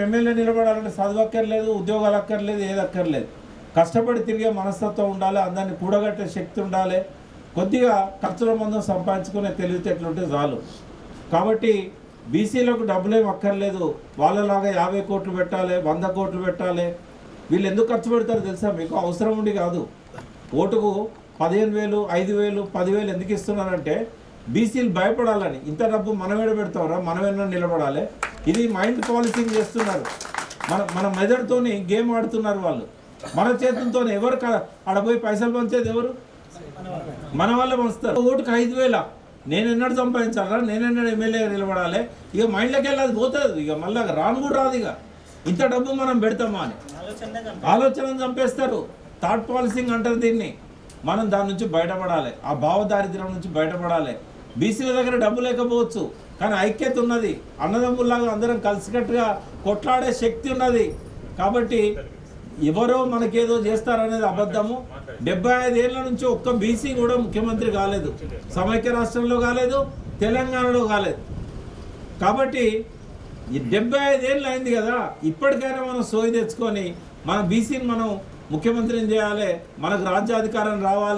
MLA నిలబడాలంటే చదువు అక్కర్లేదు, ఉద్యోగాలు అక్కర్లేదు, ఏది అక్కర్లేదు. కష్టపడి తిరిగే మనస్తత్వం ఉండాలి, అందరినీ కూడగట్టే శక్తి ఉండాలి, కొద్దిగా ఖర్చుల మందం సంపాదించుకునే తెలివితేటలుంటే చాలు. కాబట్టి బీసీలకు డబ్బులేం అక్కర్లేదు, వాళ్ళలాగా 50 కోట్లు పెట్టాలి, 100 కోట్లు పెట్టాలి. వీళ్ళు ఎందుకు ఖర్చు పెడతారో తెలుసా మీకు? అవసరం ఉండి కాదు. ఓటుకు 15,000, 5,000, 10,000 ఎందుకు ఇస్తున్నారంటే బీసీలు భయపడాలని. ఇంత డబ్బు మనం పెడతారా, మనమేనా నిలబడాలి. ఇది మైండ్ పాలసింగ్ చేస్తున్నారు. మన మెదడుతోని గేమ్ ఆడుతున్నారు వాళ్ళు. మన చేతులతో ఎవరు ఆడపోయి పైసలు పంచేది ఎవరు? మన వాళ్ళే పంచుతారు. ఓటుకు 5,000 నేను ఎన్నడూ సంపాదించాలా, నేనెన్నడూ ఎమ్మెల్యే నిలబడాలి, ఇక మైండ్లోకి వెళ్ళి అది పోతుంది. ఇక మళ్ళీ రాను కూడా రాదు. ఇక ఇంత డబ్బు మనం పెడతామా అని ఆలోచనను చంపేస్తారు. థాట్ పాలసింగ్ అంటారు దీన్ని. మనం దాని నుంచి బయటపడాలి, ఆ భావదారిద్ర్యం నుంచి బయటపడాలి. బీసీల దగ్గర డబ్బు లేకపోవచ్చు, కానీ ఐక్యత ఉన్నది. అన్నదమ్ముల్లాగా అందరం కలిసికట్టుగా కొట్లాడే శక్తి ఉన్నది. కాబట్టి ఎవరో మనకేదో చేస్తారనేది అబద్ధము. 75 ఏళ్ళ నుంచి ఒక్క బీసీ కూడా ముఖ్యమంత్రి కాలేదు. సమైక్య రాష్ట్రంలో కాలేదు, తెలంగాణలో కాలేదు. కాబట్టి 75 ఏళ్ళు అయింది కదా, ఇప్పటికైనా మనం సోయి తెచ్చుకొని మన బీసీని మనం ముఖ్యమంత్రిని చేయాలి, మనకు రాజ్యాధికారం రావాలి.